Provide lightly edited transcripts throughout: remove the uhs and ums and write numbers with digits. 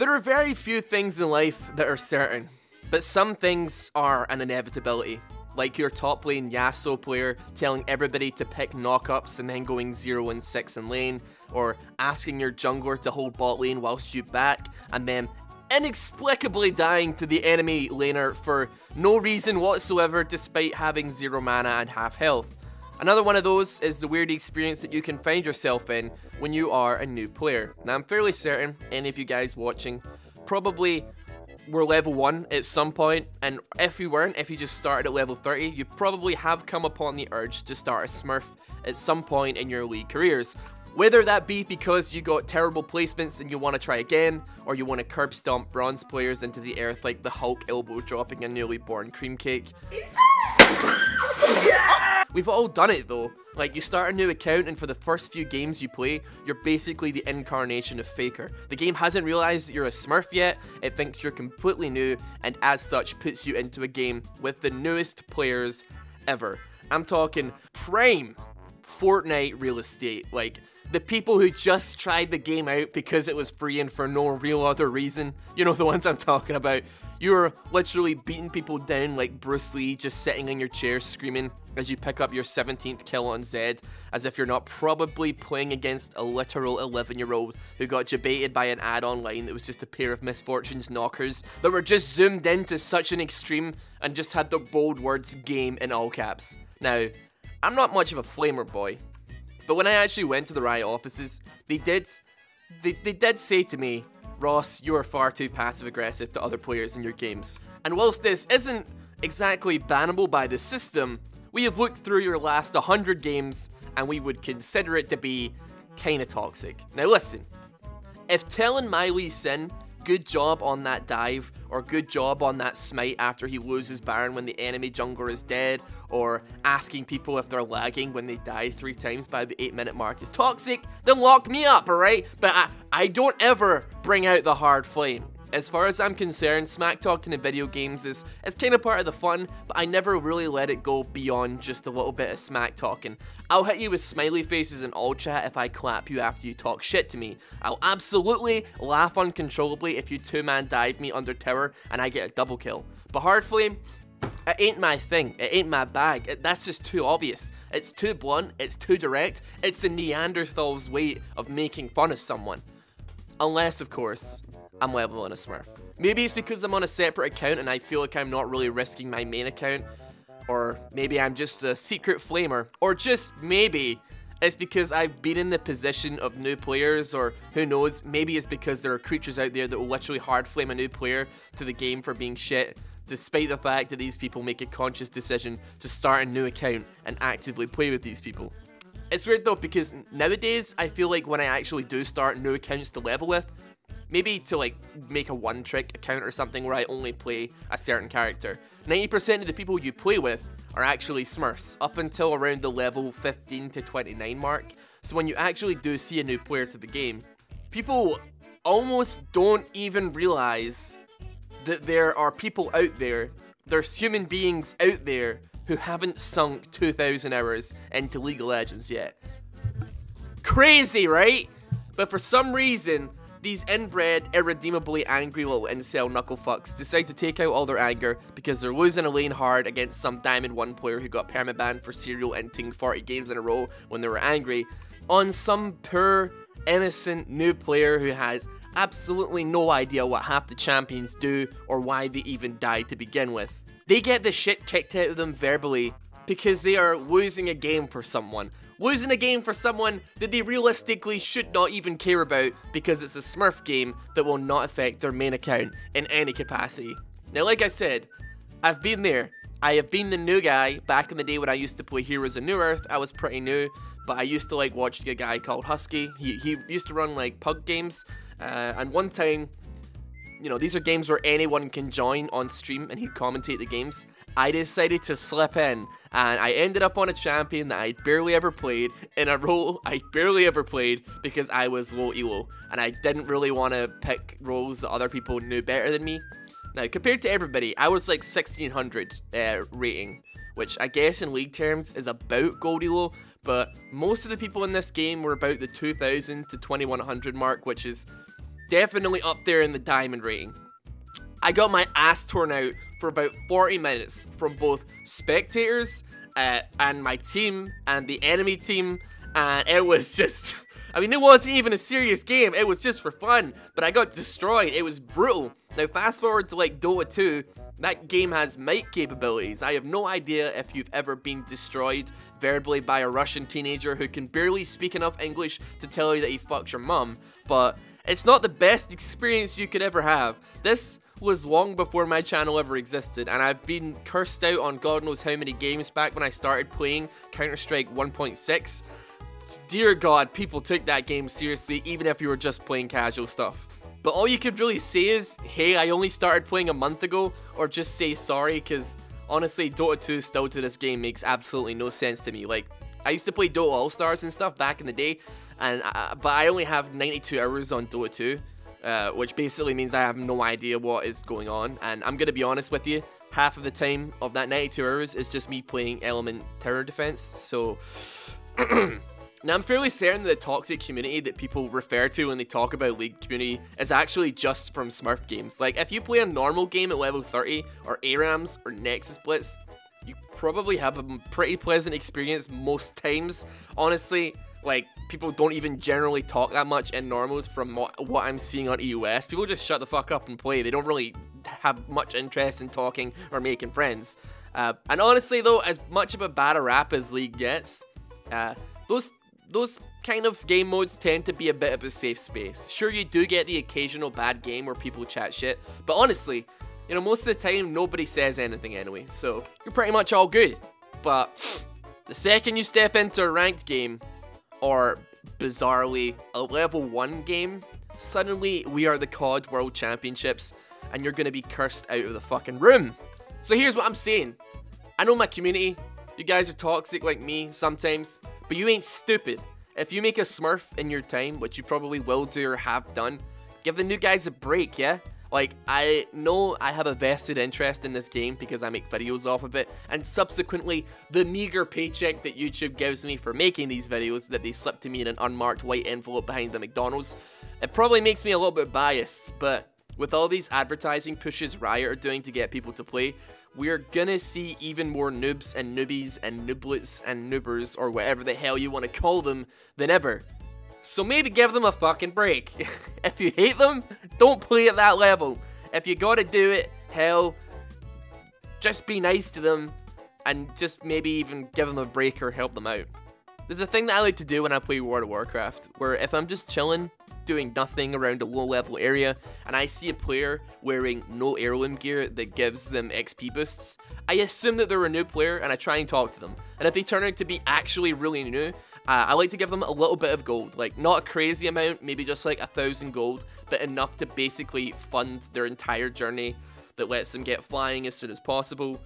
There are very few things in life that are certain, but some things are an inevitability. Like your top lane Yasuo player telling everybody to pick knockups and then going 0 and 6 in lane, or asking your jungler to hold bot lane whilst you back, and then inexplicably dying to the enemy laner for no reason whatsoever despite having 0 mana and half health. Another one of those is the weird experience that you can find yourself in when you are a new player. Now I'm fairly certain any of you guys watching probably were level 1 at some point, and if you weren't, if you just started at level 30, you probably have come upon the urge to start a Smurf at some point in your league careers. Whether that be because you got terrible placements and you want to try again, or you want to curb stomp bronze players into the earth like the Hulk elbow dropping a newly born cream cake. We've all done it though. Like, you start a new account and for the first few games you play, you're basically the incarnation of Faker. The game hasn't realized that you're a Smurf yet, it thinks you're completely new, and as such puts you into a game with the newest players ever. I'm talking prime Fortnite real estate, like the people who just tried the game out because it was free and for no real other reason. You know the ones I'm talking about. You're literally beating people down like Bruce Lee, just sitting in your chair screaming as you pick up your 17th kill on Zed, as if you're not probably playing against a literal 11-year-old who got debated by an ad online that was just a pair of Misfortune's knockers that were just zoomed into such an extreme and just had the bold words game in all caps. Now, I'm not much of a flamer boy, but when I actually went to the Riot offices, they did say to me, "Ross, you are far too passive-aggressive to other players in your games." And whilst this isn't exactly bannable by the system, we have looked through your last 100 games and we would consider it to be kinda toxic. Now listen, if telling Miley Sin, "good job on that dive," or "good job on that smite" after he loses Baron when the enemy jungler is dead, or asking people if they're lagging when they die 3 times by the 8-minute mark is toxic, then lock me up, alright? But I don't ever bring out the hard flame. As far as I'm concerned, smack talking in video games is kind of part of the fun, but I never really let it go beyond just a little bit of smack talking. I'll hit you with smiley faces in all chat if I clap you after you talk shit to me. I'll absolutely laugh uncontrollably if you 2-man dive me under tower and I get a double kill. But hard flame, it ain't my thing, it ain't my bag, that's just too obvious. It's too blunt, it's too direct, it's the Neanderthal's way of making fun of someone. Unless, of course, I'm leveling a Smurf. Maybe it's because I'm on a separate account and I feel like I'm not really risking my main account, or maybe I'm just a secret flamer, or just maybe it's because I've been in the position of new players, or who knows, maybe it's because there are creatures out there that will literally hard flame a new player to the game for being shit, despite the fact that these people make a conscious decision to start a new account and actively play with these people. It's weird though, because nowadays I feel like when I actually do start new accounts to level with, maybe to like make a one-trick account or something where I only play a certain character, 90% of the people you play with are actually Smurfs, up until around the level 15 to 29 mark. So when you actually do see a new player to the game, people almost don't even realize that there are people out there, there's human beings out there who haven't sunk 2,000 hours into League of Legends yet. Crazy, right? But for some reason, these inbred, irredeemably angry little incel knucklefucks decide to take out all their anger because they're losing a lane hard against some Diamond 1 player who got permabanned for serial inting 40 games in a row when they were angry on some poor, innocent new player who has absolutely no idea what half the champions do or why they even died to begin with. They get the shit kicked out of them verbally because they are losing a game for someone. Losing a game for someone that they realistically should not even care about because it's a Smurf game that will not affect their main account in any capacity. Now, like I said, I've been there. I have been the new guy. Back in the day when I used to play Heroes of New Earth, I was pretty new, but I used to like watching a guy called Husky. He used to run like pug games, and one time, you know, these are games where anyone can join on stream and he'd commentate the games. I decided to slip in, and I ended up on a champion that I barely ever played, in a role I barely ever played because I was low elo, and I didn't really want to pick roles that other people knew better than me. Now, compared to everybody, I was like 1600 rating, which I guess in league terms is about gold elo, but most of the people in this game were about the 2000 to 2100 mark, which is definitely up there in the diamond rating. I got my ass torn out for about 40 minutes from both spectators and my team and the enemy team, and it was just, I mean, it wasn't even a serious game, it was just for fun, but I got destroyed. It was brutal. Now fast forward to like Dota 2, that game has mic capabilities. I have no idea if you've ever been destroyed verbally by a Russian teenager who can barely speak enough English to tell you that he fucked your mum, but it's not the best experience you could ever have. This was long before my channel ever existed, and I've been cursed out on God knows how many games back when I started playing Counter-Strike 1.6. Dear God, people took that game seriously, even if you were just playing casual stuff. But all you could really say is, hey, I only started playing a month ago, or just say sorry, because honestly, Dota 2 still to this game makes absolutely no sense to me. Like, I used to play Dota All-Stars and stuff back in the day, and but I only have 92 hours on Dota 2. Which basically means I have no idea what is going on, and I'm gonna be honest with you, half of the time of that 92 hours is just me playing Element Tower Defense, so now I'm fairly certain that the toxic community that people refer to when they talk about League community is actually just from Smurf games. Like, if you play a normal game at level 30, or ARAMs, or Nexus Blitz, you probably have a pretty pleasant experience most times. Honestly, like, people don't even generally talk that much in normals from what I'm seeing on EUS. People just shut the fuck up and play. They don't really have much interest in talking or making friends. And honestly though, as much of a bad a rap as League gets, those kind of game modes tend to be a bit of a safe space. Sure, you do get the occasional bad game where people chat shit, but honestly, you know, most of the time nobody says anything anyway, so you're pretty much all good. But the second you step into a ranked game, or bizarrely a level 1 game, suddenly we are the COD World Championships and you're gonna be cursed out of the fucking room. So here's what I'm saying. I know my community, you guys are toxic like me sometimes, but you ain't stupid. If you make a Smurf in your time, which you probably will do or have done, give the new guys a break, yeah? Like, I know I have a vested interest in this game because I make videos off of it, and subsequently, the meager paycheck that YouTube gives me for making these videos that they slip to me in an unmarked white envelope behind the McDonald's, it probably makes me a little bit biased, but with all these advertising pushes Riot are doing to get people to play, we're gonna see even more noobs and newbies and nooblets and noobers, or whatever the hell you want to call them, than ever. So maybe give them a fucking break. If you hate them, don't play at that level. If you gotta do it, hell, just be nice to them and just maybe even give them a break or help them out. There's a thing that I like to do when I play World of Warcraft, where if I'm just chilling, doing nothing around a low level area, and I see a player wearing no heirloom gear that gives them XP boosts, I assume that they're a new player and I try and talk to them. And if they turn out to be actually really new, I like to give them a little bit of gold, like not a crazy amount, maybe just like 1,000 gold, but enough to basically fund their entire journey that lets them get flying as soon as possible.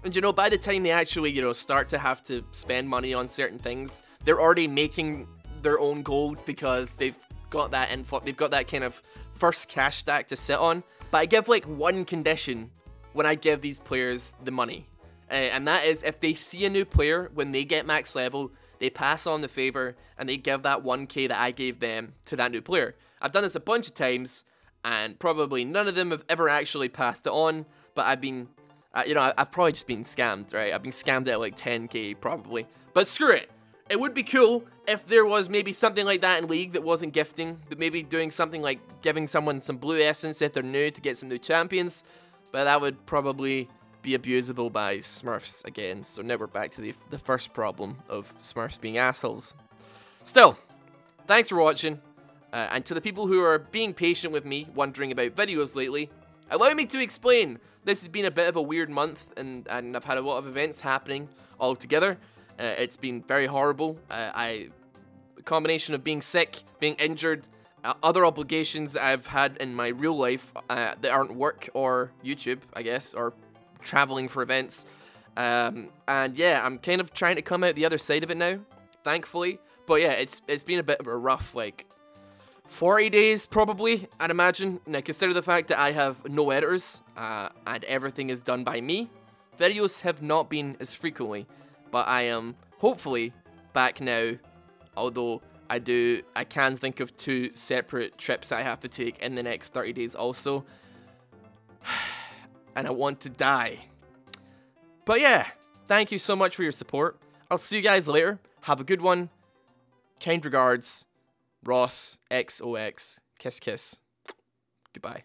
And you know, by the time they actually, you know, start to have to spend money on certain things, they're already making their own gold because they've got that info, they've got that kind of first cash stack to sit on. But I give like one condition when I give these players the money, and that is if they see a new player when they get max level, they pass on the favor and they give that 1k that I gave them to that new player. I've done this a bunch of times and probably none of them have ever actually passed it on, but I've been, you know, I've probably just been scammed, right? I've been scammed at like 10k probably. But screw it. It would be cool if there was maybe something like that in League that wasn't gifting, but maybe doing something like giving someone some blue essence if they're new to get some new champions, but that would probably be abusable by Smurfs again, so now we're back to the first problem of Smurfs being assholes. Still, thanks for watching, and to the people who are being patient with me, wondering about videos lately, allow me to explain. This has been a bit of a weird month, and I've had a lot of events happening all together. It's been very horrible. A combination of being sick, being injured, other obligations I've had in my real life that aren't work or YouTube, I guess, or traveling for events, and yeah, I'm kind of trying to come out the other side of it now, thankfully. But yeah, it's been a bit of a rough, like, 40 days probably, I'd imagine. Now consider the fact that I have no editors, and everything is done by me. Videos have not been as frequently, but I am hopefully back now, although I can think of 2 separate trips I have to take in the next 30 days also. And I want to die. But yeah, thank you so much for your support. I'll see you guys later. Have a good one. Kind regards, Ross XOX. Kiss, kiss. Goodbye.